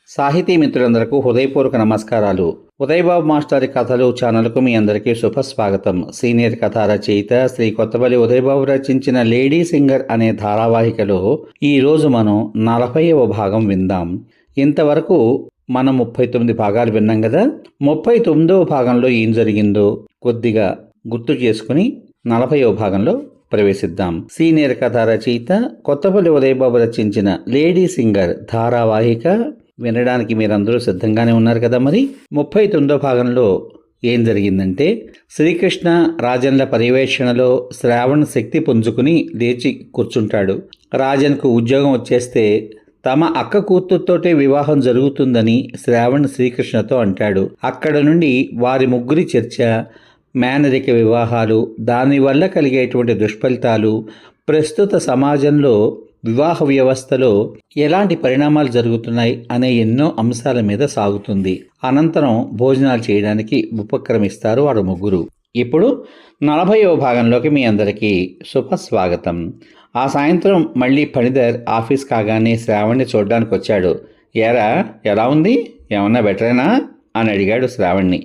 సాహితీ మిత్రులందరకు హృదయపూర్వక నమస్కారాలు. ఉదయబాబు మాస్టారి కథలు ఛానల్కు మీ అందరికీ శుభస్వాగతం. సీనియర్ కథా రచయిత శ్రీ కొత్తపల్లి ఉదయబాబు రచించిన లేడీ సింగర్ అనే ధారావాహికలో ఈరోజు మనం 40వ భాగం విందాం. ఇంతవరకు మనం 39 భాగాలు విన్నాం కదా. 39వ భాగంలో ఏం జరిగిందో కొద్దిగా గుర్తు చేసుకుని 40వ భాగంలో ప్రవేశిద్దాం. సీనియర్ కథా రచయిత కొత్తపల్లి ఉదయబాబు రచించిన లేడీ సింగర్ ధారావాహిక వినడానికి మీరందరూ సిద్ధంగానే ఉన్నారు కదా. మరి 39వ భాగంలో ఏం జరిగిందంటే, శ్రీకృష్ణ రాజన్ల పర్యవేక్షణలో శ్రావణ్ శక్తి పుంజుకుని లేచి కూర్చుంటాడు. రాజన్కు ఉద్యోగం వచ్చేస్తే తమ అక్క కూతురుతోటే వివాహం జరుగుతుందని శ్రావణ్ శ్రీకృష్ణతో అంటాడు. అక్కడ నుండి వారి ముగ్గురి చర్చ, మేనరిక వివాహాలు, దానివల్ల కలిగేటువంటి దుష్ఫలితాలు, ప్రస్తుత సమాజంలో వివాహ వ్యవస్థలో ఎలాంటి పరిణామాలు జరుగుతున్నాయి అనే ఎన్నో అంశాల మీద సాగుతుంది. అనంతరం భోజనాలు చేయడానికి ఉపక్రమిస్తారు వారు ముగ్గురు. ఇప్పుడు 40వ భాగంలోకి మీ అందరికీ శుభస్వాగతం. ఆ సాయంత్రం మళ్ళీ ఫణిధర్ ఆఫీస్ కాగానే శ్రావణ్ని చూడడానికి వచ్చాడు. ఏరా, ఎలా ఉంది? ఏమన్నా బెటరేనా అని అడిగాడు శ్రావణ్ని.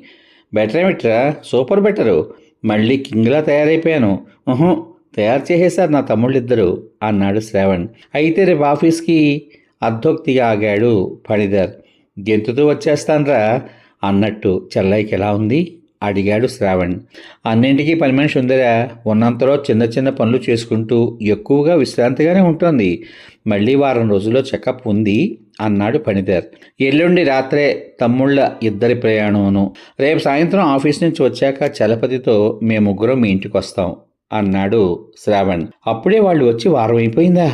బెటరేమిట్రా, సూపర్ బెటరు. మళ్ళీ కింగ్లా తయారైపోయాను. తయారు చేసేశారు నా తమ్ముళ్ళిద్దరూ అన్నాడు శ్రావణ్. అయితే రేపు ఆఫీస్కి అర్ధోక్తిగా ఆగాడు ఫణిధర్. గెంతుతూ వచ్చేస్తాన్రా అన్నట్టు చెల్లైకి ఎలా ఉంది అడిగాడు శ్రావణ్. అన్నింటికీ పని మనిషి ఉందిరా, ఉన్నంతలో చిన్న చిన్న పనులు చేసుకుంటూ ఎక్కువగా విశ్రాంతిగానే ఉంటుంది. మళ్ళీ వారం రోజుల్లో చెకప్ ఉంది అన్నాడు ఫణిధర్. ఎల్లుండి రాత్రే తమ్ముళ్ళ ఇద్దరి ప్రయాణమును. రేపు సాయంత్రం ఆఫీస్ నుంచి వచ్చాక చలపతితో మేము ముగ్గురం మీ ఇంటికి వస్తాం అన్నాడు శ్రావణ్. అప్పుడే వాళ్ళు వచ్చి వారం అయిపోయిందా?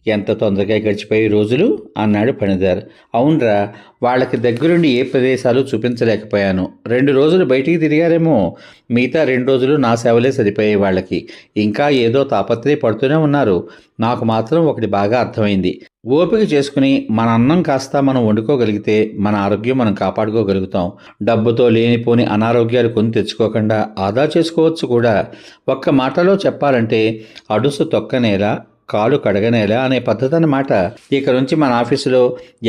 ఎంత తొందరగా గడిచిపోయే రోజులు అన్నాడు ఫణిధర్. అవునరా, వాళ్ళకి దగ్గరుండి ఏ ప్రదేశాలు చూపించలేకపోయాను. 2 రోజులు బయటికి తిరిగారేమో, మిగతా 2 రోజులు నా సేవలే సరిపోయాయి వాళ్ళకి. ఇంకా ఏదో తాపత్రయపడుతూనే ఉన్నారు. నాకు మాత్రం ఒకటి బాగా అర్థమైంది. ఓపిక చేసుకుని మన అన్నం కాస్త మనం వండుకోగలిగితే మన ఆరోగ్యం మనం కాపాడుకోగలుగుతాం. డబ్బుతో లేనిపోని అనారోగ్యాలు కొని తెచ్చుకోకుండా ఆదా చేసుకోవచ్చు కూడా. ఒక్క మాటలో చెప్పాలంటే అడుసు తొక్కనేలా, కాలు కడగనేలా అనే పద్ధతి అన్నమాట. ఇక నుంచి మన ఆఫీసులో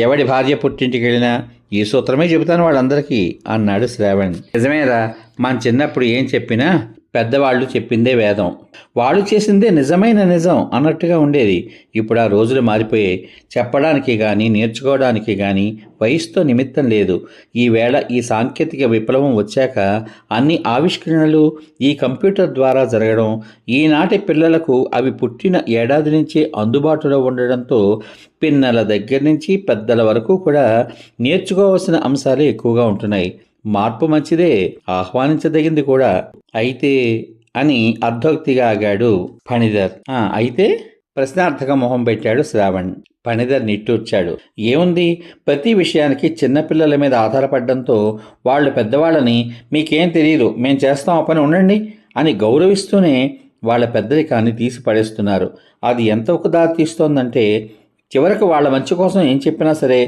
ఎవడి భార్య పుట్టింటికి వెళ్ళినా ఈ సూత్రమే చెబుతాను వాళ్ళందరికీ అన్నాడు శ్రావణ్. నిజమేరా, మన చిన్నప్పుడు ఏం చెప్పినా పెద్దవాళ్ళు చెప్పిందే వేదం, వాళ్ళు చేసిందే నిజమైన నిజం అన్నట్టుగా ఉండేది. ఇప్పుడు ఆ రోజులు మారిపోయాయి. చెప్పడానికి కానీ నేర్చుకోవడానికి కానీ వయసుతో నిమిత్తం లేదు. ఈవేళ ఈ సాంకేతిక విప్లవం వచ్చాక అన్ని ఆవిష్కరణలు ఈ కంప్యూటర్ ద్వారా జరగడం, ఈనాటి పిల్లలకు అవి పుట్టిన ఏడాది నుంచే అందుబాటులో ఉండడంతో పిన్నల దగ్గర నుంచి పెద్దల వరకు కూడా నేర్చుకోవాల్సిన అంశాలే ఎక్కువగా ఉంటున్నాయి. మార్పు మంచిదే, ఆహ్వానించదగింది కూడా. అయితే అని అర్ధోక్తిగా ఆగాడు ఫణిధర్. అయితే ప్రశ్నార్థక మొహం పెట్టాడు శ్రావణ్. ఫణిధర్ నిట్టూర్చాడు. ఏముంది, ప్రతి విషయానికి చిన్నపిల్లల మీద ఆధారపడడంతో వాళ్ళు పెద్దవాళ్ళని మీకేం తెలియదు, మేం చేస్తాం ఆ పని ఉండండి అని గౌరవిస్తూనే వాళ్ళ పెద్దరికాన్ని తీసి పడేస్తున్నారు. అది ఎంతకు దారి తీస్తోందంటే చివరకు వాళ్ళ మంచి కోసం ఏం చెప్పినా సరే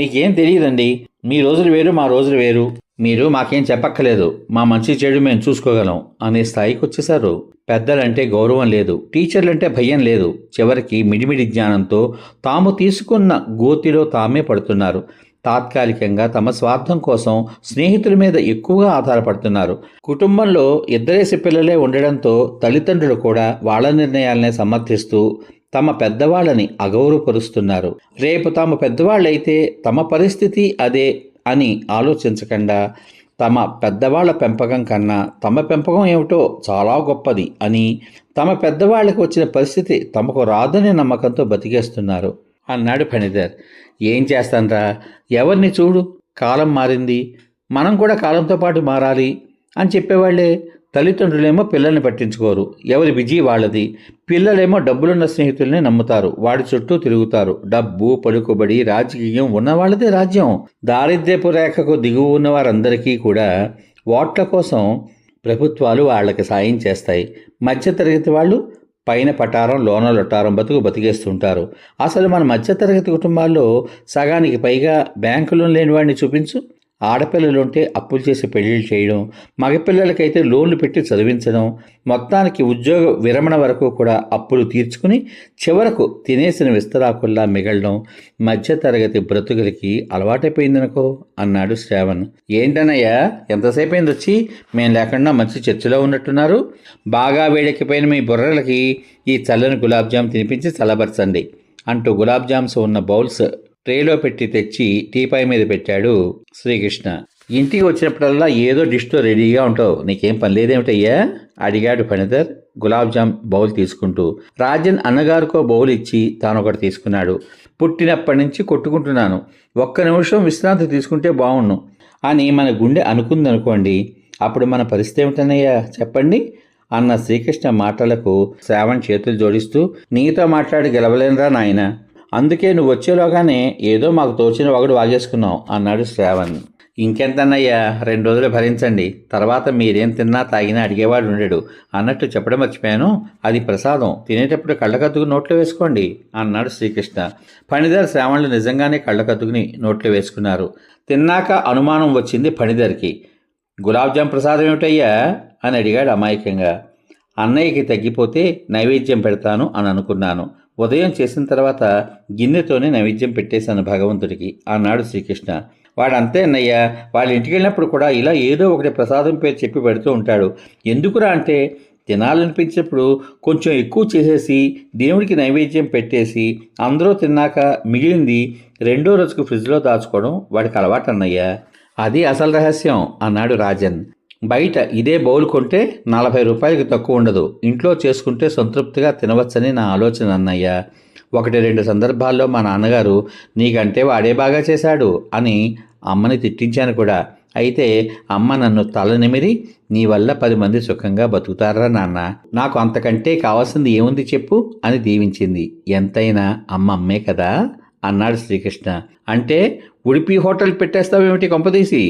మీకేం తెలియదండి, మీ రోజులు వేరు మా రోజులు వేరు, మీరు మాకేం చెప్పక్కలేదు, మా మంచి చెడు మేము చూసుకోగలం అనే స్థాయికి వచ్చేశారు. పెద్దలంటే గౌరవం లేదు, టీచర్లంటే భయం లేదు. చివరికి మిడిమిడి జ్ఞానంతో తాము తీసుకున్న గోతిలో తామే పడుతున్నారు. తాత్కాలికంగా తమ స్వార్థం కోసం స్నేహితుల మీద ఎక్కువగా ఆధారపడుతున్నారు. కుటుంబంలో ఇద్దరేసి పిల్లలే ఉండడంతో తల్లిదండ్రులు కూడా వాళ్ళ నిర్ణయాలనే సమర్థిస్తూ తమ పెద్దవాళ్ళని అగౌరవపరుస్తున్నారు. రేపు తాము పెద్దవాళ్ళైతే తమ పరిస్థితి అదే అని ఆలోచించకుండా తమ పెద్దవాళ్ల పెంపకం కన్నా తమ పెంపకం ఏమిటో చాలా గొప్పది అని, తమ పెద్దవాళ్లకు వచ్చిన పరిస్థితి తమకు రాదనే నమ్మకంతో బతికేస్తున్నారు అన్నాడు ఫణిధర్. ఏం చేస్తాన్రా, ఎవరిని చూడు, కాలం మారింది, మనం కూడా కాలంతో పాటు మారాలి అని చెప్పేవాళ్లే. తల్లిదండ్రులేమో పిల్లల్ని పట్టించుకోరు, ఎవరి బిజీ వాళ్ళది. పిల్లలేమో డబ్బులున్న స్నేహితుల్ని నమ్ముతారు, వాడి చుట్టూ తిరుగుతారు. డబ్బు, పలుకుబడి, రాజకీయం ఉన్నవాళ్ళదే రాజ్యం. దారిద్ర్యపు రేఖకు దిగువ ఉన్న వారందరికీ కూడా ఓట్ల కోసం ప్రభుత్వాలు వాళ్ళకి సాయం చేస్తాయి. మధ్యతరగతి వాళ్ళు పైన పటారం లోన లొటారం బతికేస్తుంటారు. అసలు మన మధ్యతరగతి కుటుంబాల్లో సగానికి పైగా బ్యాంకులు లేని వాడిని చూపించు, ఆడపిల్లలుంటే అప్పులు చేసి పెళ్లిళ్ళు చేయడం, మగపిల్లలకైతే లోన్లు పెట్టి చదివించడం, మొత్తానికి ఉద్యోగ విరమణ వరకు కూడా అప్పులు తీర్చుకుని చివరకు తినేసిన విస్తరాకుల్లా మిగలడం మధ్యతరగతి బ్రతుకులకి అలవాటైపోయిందనుకో అన్నాడు శ్రావణ్. ఏంటనయ్యా ఎంతసేపు అయింది వచ్చి? మేం లేకుండా మంచి చర్చలో ఉన్నట్టున్నారు. బాగా వేడెక్కిపోయిన మీ బుర్రలకి ఈ చల్లని గులాబ్ జామ్ తినిపించి చల్లబరచండి అంటూ గులాబ్ జామ్స్ ఉన్న బౌల్స్ ట్రేలో పెట్టి తెచ్చి టీపాయ్ మీద పెట్టాడు శ్రీకృష్ణ. ఇంటికి వచ్చినప్పుడల్లా ఏదో డిష్తో రెడీగా ఉంటావు, నీకేం పని లేదేమిటయ్యా అడిగాడు ఫణిధర్ గులాబ్ జామ్ బౌల్ తీసుకుంటూ. రాజన్ అన్నగారికో బౌల్ ఇచ్చి తానొకటి తీసుకున్నాడు. పుట్టినప్పటి నుంచి కొట్టుకుంటున్నాను, ఒక్క నిమిషం విశ్రాంతి తీసుకుంటే బాగుండు అని మన గుండె అనుకుందనుకోండి, అప్పుడు మన పరిస్థితి ఏమిటన్నయ్యా చెప్పండి అన్న శ్రీకృష్ణ మాటలకు శ్రావణ్ చేతులు జోడిస్తూ, నీతో మాట్లాడి గెలవలేనురా నాయన, అందుకే నువ్వు వచ్చేలోగానే ఏదో మాకు తోచిన ఒకడు వాగేసుకున్నావు అన్నాడు శ్రావణ్. ఇంకెంతన్నయ్యా 2 రోజులు భరించండి, తర్వాత మీరేం తిన్నా తాగినా అడిగేవాడు ఉండడు అన్నట్టు చెప్పడం మర్చిపోయాను, అది ప్రసాదం, తినేటప్పుడు కళ్ళకద్దుకు నోట్లో వేసుకోండి అన్నాడు శ్రీకృష్ణ. ఫణిధర్ శ్రావణ్లు నిజంగానే కళ్ళకద్దుకుని నోట్లో వేసుకున్నారు. తిన్నాక అనుమానం వచ్చింది ఫణిధర్కి. గులాబ్ జామ్ ప్రసాదం ఏమిటయ్యా అని అడిగాడు అమాయకంగా. అన్నయ్యకి తగ్గిపోతే నైవేద్యం పెడతాను అని అనుకున్నాను, ఉదయం చేసిన తర్వాత గిన్నెతోనే నైవేద్యం పెట్టేశాను భగవంతుడికి అన్నాడు శ్రీకృష్ణ. వాడంతే అన్నయ్య, వాళ్ళ ఇంటికి వెళ్ళినప్పుడు కూడా ఇలా ఏదో ఒకటి ప్రసాదం పేరు చెప్పి పెడుతూ ఉంటాడు. ఎందుకురా అంటే తినాలనిపించినప్పుడు కొంచెం ఎక్కువ చేసేసి దేవుడికి నైవేద్యం పెట్టేసి అందరూ తిన్నాక మిగిలింది 2వ రోజుకు ఫ్రిడ్జ్లో దాచుకోవడం వాడికి అలవాటు అన్నయ్య. అది అసలు రహస్యం అన్నాడు రాజన్. బయట ఇదే బౌల్ కొంటే 40 రూపాయలకి తక్కువ ఉండదు, ఇంట్లో చేసుకుంటే సంతృప్తిగా తినవచ్చని నా ఆలోచన అన్నయ్య. 1-2 సందర్భాల్లో మా నాన్నగారు నీకంటే వాడే బాగా చేశాడు అని అమ్మని తిట్టించాను కూడా. అయితే అమ్మ నన్ను తల నిమిరి, నీ వల్ల 10 మంది సుఖంగా బతుకుతారా నాన్న, నాకు అంతకంటే కావాల్సింది ఏముంది చెప్పు అని దీవించింది. ఎంతైనా అమ్మ అమ్మే కదా అన్నాడు శ్రీకృష్ణ. అంటే ఉడిపి హోటల్ పెట్టేస్తావేమిటి కొంపదీసి?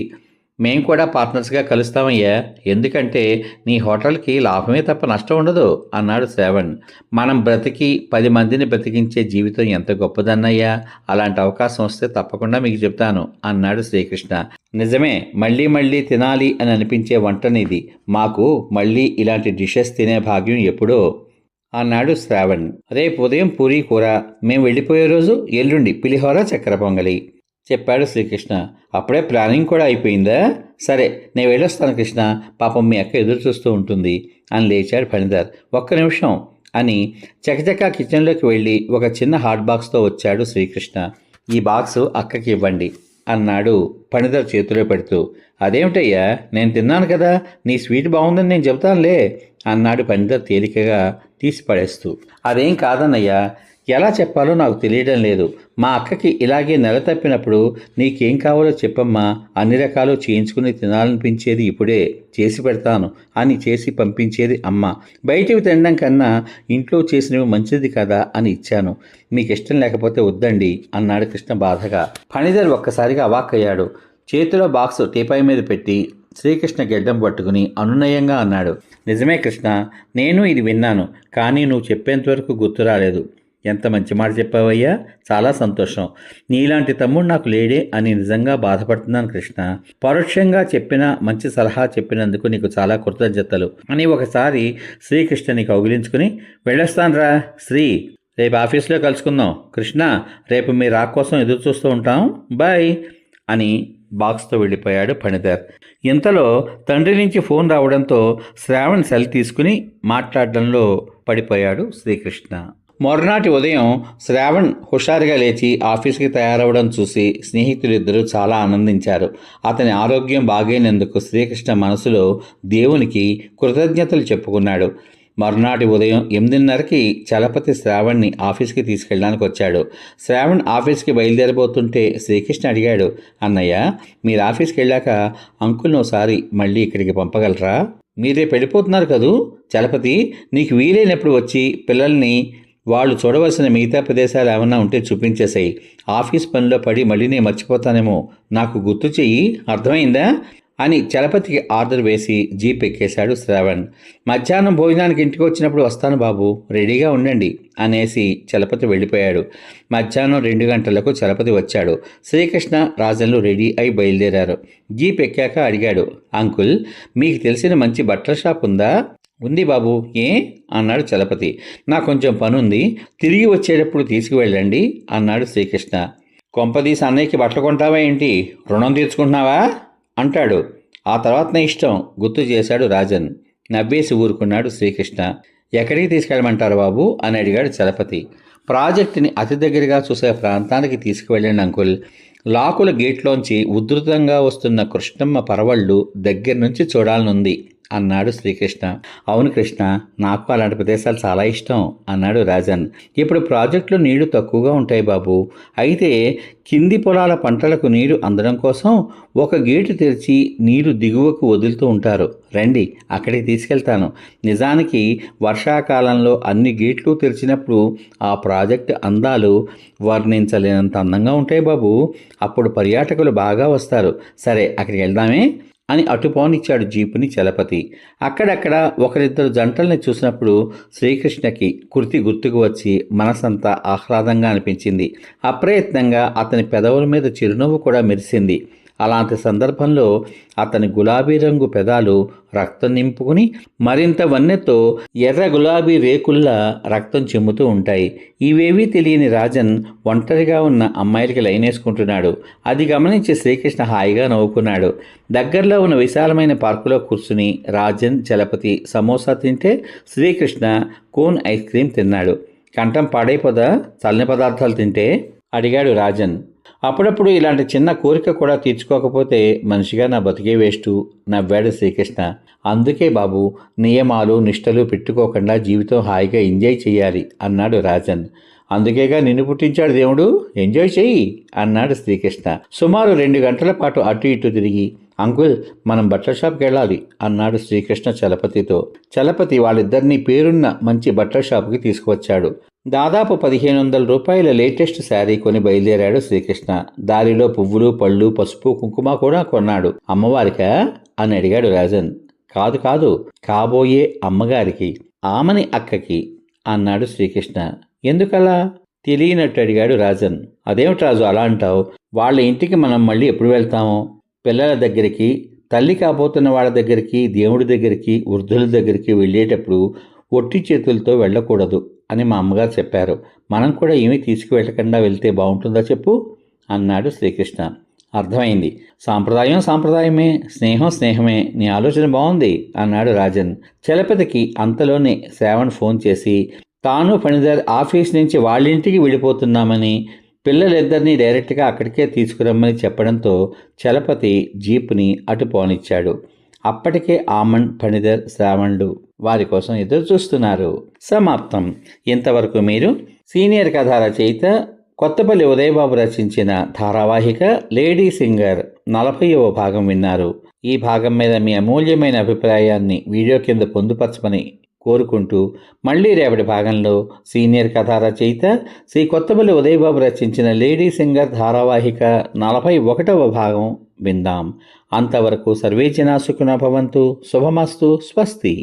మేం కూడా పార్ట్నర్స్గా కలుస్తామయ్యా, ఎందుకంటే నీ హోటల్కి లాభమే తప్ప నష్టం ఉండదు అన్నాడు శ్రావణ్. మనం బ్రతికి 10 మందిని బ్రతికించే జీవితం ఎంత గొప్పదన్నయ్యా, అలాంటి అవకాశం వస్తే తప్పకుండా మీకు చెప్తాను అన్నాడు శ్రీకృష్ణ. నిజమే, మళ్ళీ మళ్ళీ తినాలి అని అనిపించే వంటనిది, మాకు మళ్ళీ ఇలాంటి డిషెస్ తినే భాగ్యం ఎప్పుడో అన్నాడు శ్రావణ్. రేపు ఉదయం పూరీ కూర, మేం వెళ్ళిపోయే రోజు ఎల్లుండి పులిహోర చక్కెర పొంగలి చెప్పాడు శ్రీకృష్ణ. అప్పుడే ప్లానింగ్ కూడా అయిపోయిందా? సరే నేను వెళ్ళొస్తాను కృష్ణ, పాపం మీ అక్క ఎదురు చూస్తూ ఉంటుంది అని లేచాడు ఫణిధర్. ఒక్క నిమిషం అని చకచకా కిచెన్లోకి వెళ్ళి ఒక చిన్న హాట్ బాక్స్తో వచ్చాడు శ్రీకృష్ణ. ఈ బాక్సు అక్కకి ఇవ్వండి అన్నాడు ఫణిధర్ చేతిలో పెడుతూ. అదేమిటయ్యా, నేను తిన్నాను కదా, నీ స్వీట్ బాగుందని నేను చెబుతానులే అన్నాడు ఫణిధర్ తేలికగా తీసి పడేస్తూ. అదేం కాదన్నయ్యా, ఎలా చెప్పాలో నాకు తెలియడం లేదు, మా అక్కకి ఇలాగే నెల తప్పినప్పుడు నీకేం కావాలో చెప్పమ్మా, అన్ని రకాలు చేయించుకుని తినాలనిపించేది ఇప్పుడే చేసి పెడతాను అని చేసి పంపించేది అమ్మ. బయటివి తినడం కన్నా ఇంట్లో చేసినవి మంచిది కదా అని ఇచ్చాను, మీకు ఇష్టం లేకపోతే వద్దండి అన్నాడు కృష్ణ బాధగా. ఫణిధర్ ఒక్కసారిగా అవాక్కయ్యాడు. చేతిలో బాక్స్ టీపాయ్ మీద పెట్టి శ్రీకృష్ణ గెడ్డం పట్టుకుని అనునయంగా అన్నాడు. నిజమే కృష్ణ, నేను ఇది విన్నాను, కానీ నువ్వు చెప్పేంతవరకు గుర్తు రాలేదు. ఎంత మంచి మాట చెప్పావయ్యా, చాలా సంతోషం. నీలాంటి తమ్ముడు నాకు లేడే అని నిజంగా బాధపడుతున్నాను కృష్ణ. పరోక్షంగా చెప్పిన మంచి సలహా చెప్పినందుకు నీకు చాలా కృతజ్ఞతలు అని ఒకసారి శ్రీకృష్ణని కౌగిలించుకుని, వెళ్ళొస్తానురా శ్రీ, రేపు ఆఫీస్లో కలుసుకుందాం కృష్ణ, రేపు మీ రాక్ కోసం ఎదురు చూస్తూ ఉంటాం, బాయ్ అని బాక్స్తో వెళ్ళిపోయాడు ఫణిధర్. ఇంతలో తండ్రి నుంచి ఫోన్ రావడంతో శ్రావణ్ సెల్ తీసుకుని మాట్లాడడంలో పడిపోయాడు శ్రీకృష్ణ. మరునాటి ఉదయం శ్రావణ్ హుషారుగా లేచి ఆఫీస్కి తయారవడం చూసి స్నేహితులిద్దరూ చాలా ఆనందించారు. అతని ఆరోగ్యం బాగైనందుకు శ్రీకృష్ణ మనసులో దేవునికి కృతజ్ఞతలు చెప్పుకున్నాడు. మరునాటి ఉదయం 8:30కి చలపతి శ్రావణ్ని ఆఫీస్కి తీసుకెళ్ళడానికి వచ్చాడు. శ్రావణ్ ఆఫీస్కి బయలుదేరబోతుంటే శ్రీకృష్ణ అడిగాడు, అన్నయ్య మీరు ఆఫీస్కి వెళ్ళాక అంకుల్ని ఒకసారి మళ్ళీ ఇక్కడికి పంపగలరా? మీరే వెళ్ళిపోతున్నారు కదూ, చలపతి నీకు వీలైనప్పుడు వచ్చి పిల్లల్ని వాళ్ళు చూడవలసిన మిగతా ప్రదేశాలు ఏమన్నా ఉంటే చూపించేసాయి. ఆఫీస్ పనిలో పడి మళ్ళీ నేను మర్చిపోతానేమో, నాకు గుర్తు చెయ్యి, అర్థమైందా? అని చలపతికి ఆర్డర్ వేసి జీప్ ఎక్కేశాడు శ్రావణ్. మధ్యాహ్నం భోజనానికి ఇంటికి వచ్చినప్పుడు వస్తాను బాబు, రెడీగా ఉండండి అనేసి చలపతి వెళ్ళిపోయాడు. మధ్యాహ్నం 2 గంటలకు చలపతి వచ్చాడు. శ్రీకృష్ణ, రాజన్లు రెడీ అయి బయలుదేరారు. జీప్ ఎక్కాక అడిగాడు, అంకుల్ మీకు తెలిసిన మంచి బట్టల షాప్ ఉందా? ఉంది బాబు, ఏ అన్నాడు చలపతి. నాకు కొంచెం పనుంది, తిరిగి వచ్చేటప్పుడు తీసుకువెళ్ళండి అన్నాడు శ్రీకృష్ణ. కొంపదీసి అన్నయ్యకి బట్టలు కొంటావా ఏంటి, రుణం తీర్చుకుంటున్నావా అంటాడు. ఆ తర్వాత నా ఇష్టం గుర్తు చేశాడు రాజన్. నవ్వేసి ఊరుకున్నాడు శ్రీకృష్ణ. ఎక్కడికి తీసుకెళ్ళమంటారు బాబు అని అడిగాడు చలపతి. ప్రాజెక్టుని అతి దగ్గరగా చూసే ప్రాంతానికి తీసుకువెళ్ళండి అంకుల్. లాకుల గేట్లోంచి ఉధృతంగా వస్తున్న కృష్ణమ్మ పరవళ్ళు దగ్గర నుంచి చూడాలనుంది అన్నాడు శ్రీకృష్ణ. అవును కృష్ణ, నాకు అలాంటి ప్రదేశాలు చాలా ఇష్టం అన్నాడు రాజన్. ఇప్పుడు ప్రాజెక్టులో నీళ్లు తక్కువగా ఉంటాయి బాబు, అయితే కింది పొలాల పంటలకు నీరు అందడం కోసం ఒక గేటు తెరిచి నీరు దిగువకు వదులుతూ ఉంటారు. రండి, అక్కడికి తీసుకెళ్తాను. నిజానికి వర్షాకాలంలో అన్ని గేట్లు తెరిచినప్పుడు ఆ ప్రాజెక్టు అందాలు వర్ణించలేనంత అందంగా ఉంటాయి బాబు. అప్పుడు పర్యాటకులు బాగా వస్తారు. సరే, అక్కడికి వెళ్దామే అని అటుపోనిచ్చాడు జీపుని చలపతి. అక్కడక్కడ ఒకరిద్దరు జంటల్ని చూసినప్పుడు శ్రీకృష్ణకి కుర్తి గుర్తుకు వచ్చి మనసంతా ఆహ్లాదంగా అనిపించింది. అప్రయత్నంగా అతని పెదవుల మీద చిరునవ్వు కూడా మెరిసింది. అలాంటి సందర్భంలో అతని గులాబీ రంగు పెదాలు రక్తం నింపుకుని మరింత వన్నెతో ఎర్ర గులాబీ రేకుల్లా రక్తం చెమ్ముతూ ఉంటాయి. ఇవేవీ తెలియని రాజన్ ఒంటరిగా ఉన్న అమ్మాయిలకి లైనేసుకుంటున్నాడు. అది గమనించి శ్రీకృష్ణ హాయిగా నవ్వుకున్నాడు. దగ్గరలో ఉన్న విశాలమైన పార్కులో కూర్చుని రాజన్, చలపతి సమోసా తింటే శ్రీకృష్ణ కోన్ ఐస్ క్రీం తిన్నాడు. కంఠం పాడైపోదా చల్లని పదార్థాలు తింటే అడిగాడు రాజన్. అప్పుడప్పుడు ఇలాంటి చిన్న కోరిక కూడా తీర్చుకోకపోతే మనిషిగా నా బతికే వేస్టు నవ్వాడు శ్రీకృష్ణ. అందుకే బాబు, నియమాలు నిష్టలు పెట్టుకోకుండా జీవితం హాయిగా ఎంజాయ్ చేయాలి అన్నాడు రాజన్. అందుకేగా నిన్ను పుట్టించాడు దేవుడు, ఎంజాయ్ చెయ్యి అన్నాడు శ్రీకృష్ణ. సుమారు 2 గంటల పాటు అటు ఇటు తిరిగి, అంకుల్ మనం బట్టల షాప్కి వెళ్ళాలి అన్నాడు శ్రీకృష్ణ చలపతితో. చలపతి వాళ్ళిద్దరినీ పేరున్న మంచి బట్టల షాపుకి తీసుకువచ్చాడు. దాదాపు 1500 రూపాయల లేటెస్ట్ శారీ కొని బయలుదేరాడు శ్రీకృష్ణ. దారిలో పువ్వులు, పళ్ళు, పసుపు, కుంకుమ కూడా కొన్నాడు. అమ్మవారికా అని అడిగాడు రాజన్. కాదు కాదు, కాబోయే అమ్మగారికి, ఆమని అక్కకి అన్నాడు శ్రీకృష్ణ. ఎందుకలా తెలియనట్టు అడిగాడు రాజన్. అదేమిటి రాజు అలా అంటావు? వాళ్ళ ఇంటికి మనం మళ్ళీ ఎప్పుడు వెళ్తామో? పిల్లల దగ్గరికి, తల్లి కాబోతున్న వాళ్ళ దగ్గరికి, దేవుడి దగ్గరికి, వృద్ధుల దగ్గరికి వెళ్ళేటప్పుడు ఒట్టి చేతులతో వెళ్ళకూడదు అని మా అమ్మగారు చెప్పారు. మనం కూడా ఏమీ తీసుకువెళ్ళకుండా వెళ్తే బాగుంటుందా చెప్పు అన్నాడు శ్రీకృష్ణ. అర్థమైంది. సాంప్రదాయం సాంప్రదాయమే, స్నేహం స్నేహమే. నీ ఆలోచన బాగుంది అన్నాడు రాజన్. చలపతికి అంతలోనే శ్రావణ్ ఫోన్ చేసి తాను ఫణిధర్ ఆఫీస్ నుంచి వాళ్ళింటికి వెళ్ళిపోతున్నామని, పిల్లలిద్దరినీ డైరెక్ట్గా అక్కడికే తీసుకురమ్మని చెప్పడంతో చలపతి జీపుని అటు పోనిచ్చాడు. అప్పటికే ఆమన్, ఫణిధర్, శ్రావణ్లు వారి కోసం ఎదురు చూస్తున్నారు. సమాప్తం. ఇంతవరకు మీరు సీనియర్ కథా రచయిత కొత్తపల్లి ఉదయబాబు రచించిన ధారావాహిక లేడీ సింగర్ 40వ భాగం విన్నారు. ఈ భాగం మీద మీ అమూల్యమైన అభిప్రాయాన్ని వీడియో కింద పొందుపరచమని కోరుకుంటూ మళ్ళీ రేపటి భాగంలో సీనియర్ కథా రచయిత శ్రీ కొత్తపల్లి ఉదయబాబు రచించిన లేడీ సింగర్ ధారావాహిక 41వ భాగం విందాం. అంతవరకు సర్వే జనా సుఖినో భవంతు. శుభమస్తు. స్వస్తి.